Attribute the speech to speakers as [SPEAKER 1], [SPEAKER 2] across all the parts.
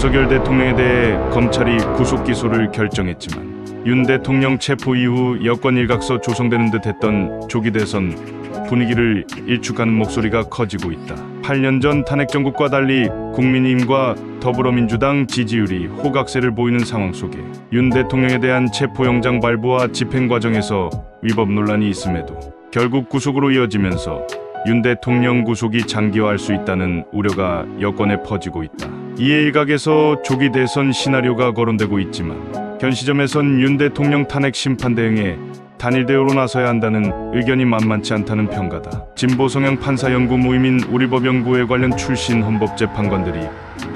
[SPEAKER 1] 윤석열 대통령에 대해 검찰이 구속 기소를 결정했지만 윤 대통령 체포 이후 여권 일각서 조성되는 듯했던 조기 대선 분위기를 일축하는 목소리가 커지고 있다. 8년 전 탄핵 정국과 달리 국민의힘과 더불어민주당 지지율이 호각세를 보이는 상황 속에 윤 대통령에 대한 체포영장 발부와 집행 과정에서 위법 논란이 있음에도 결국 구속으로 이어지면서 윤 대통령 구속이 장기화할 수 있다는 우려가 여권에 퍼지고 있다. 이에 일각에서 조기 대선 시나리오가 거론되고 있지만 현 시점에선 윤 대통령 탄핵 심판 대응에 단일 대우로 나서야 한다는 의견이 만만치 않다는 평가다. 진보 성향 판사 연구 모임인 우리법연구회 관련 출신 헌법재판관들이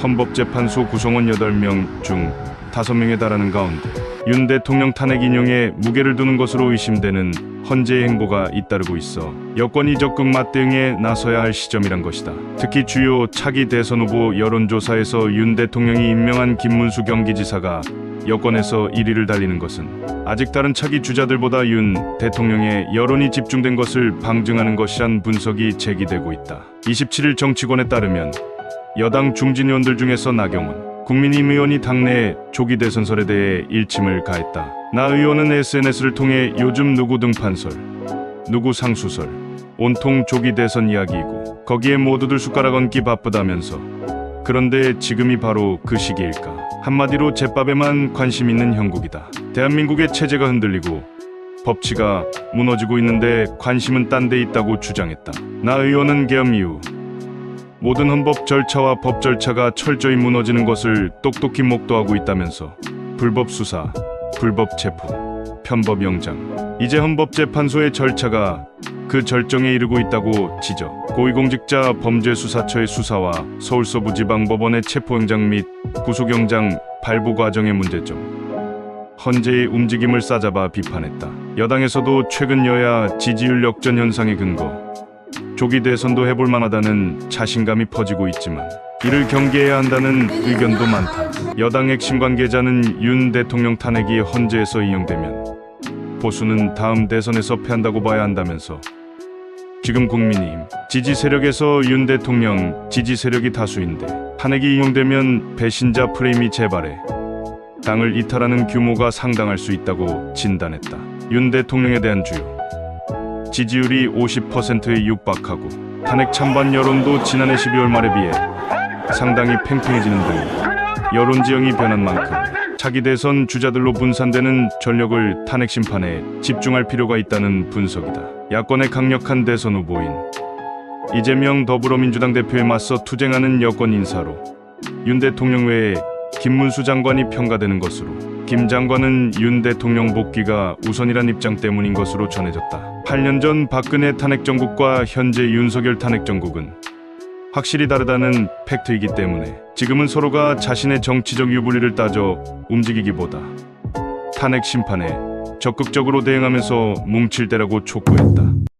[SPEAKER 1] 헌법재판소 구성원 8명 중 5명에 달하는 가운데 윤 대통령 탄핵 인용에 무게를 두는 것으로 의심되는 헌재의 행보가 잇따르고 있어 여권이 적극 맞대응에 나서야 할 시점이란 것이다. 특히 주요 차기 대선 후보 여론조사에서 윤 대통령이 임명한 김문수 경기지사가 여권에서 1위를 달리는 것은 아직 다른 차기 주자들보다 윤 대통령의 여론이 집중된 것을 방증하는 것이란 분석이 제기되고 있다. 27일 정치권에 따르면 여당 중진 의원들 중에서 나경원 국민의힘 의원이 당내 조기 대선설에 대해 일침을 가했다. 나 의원은 SNS를 통해 요즘 누구 등판설, 누구 상수설, 온통 조기 대선 이야기이고 거기에 모두들 숟가락 얹기 바쁘다면서 그런데 지금이 바로 그 시기일까? 한마디로 잿밥에만 관심 있는 형국이다. 대한민국의 체제가 흔들리고 법치가 무너지고 있는데 관심은 딴 데 있다고 주장했다. 나 의원은 계엄 이후 모든 헌법 절차와 법 절차가 철저히 무너지는 것을 똑똑히 목도하고 있다면서 불법 수사, 불법 체포, 편법 영장, 이제 헌법재판소의 절차가 그 절정에 이르고 있다고 지적. 고위공직자 범죄수사처의 수사와 서울서부지방법원의 체포영장 및 구속영장 발부 과정의 문제점, 헌재의 움직임을 싸잡아 비판했다. 여당에서도 최근 여야 지지율 역전 현상의 근거, 조기 대선도 해볼 만하다는 자신감이 퍼지고 있지만 이를 경계해야 한다는 의견도 많다. 여당 핵심 관계자는 윤 대통령 탄핵이 헌재에서 인용되면 보수는 다음 대선에서 패한다고 봐야 한다면서 지금 국민의힘 지지 세력에서 윤 대통령 지지 세력이 다수인데 탄핵이 인용되면 배신자 프레임이 재발해 당을 이탈하는 규모가 상당할 수 있다고 진단했다. 윤 대통령에 대한 주요 지지율이 50%에 육박하고 탄핵 찬반 여론도 지난해 12월 말에 비해 상당히 팽팽해지는 등 여론 지형이 변한 만큼 차기 대선 주자들로 분산되는 전력을 탄핵 심판에 집중할 필요가 있다는 분석이다. 야권의 강력한 대선 후보인 이재명 더불어민주당 대표에 맞서 투쟁하는 여권 인사로 윤 대통령 외에 김문수 장관이 평가되는 것으로 김 장관은 윤 대통령 복귀가 우선이란 입장 때문인 것으로 전해졌다. 8년 전 박근혜 탄핵 정국과 현재 윤석열 탄핵 정국은 확실히 다르다는 팩트이기 때문에 지금은 서로가 자신의 정치적 유불리를 따져 움직이기보다 탄핵 심판에 적극적으로 대응하면서 뭉칠 때라고 촉구했다.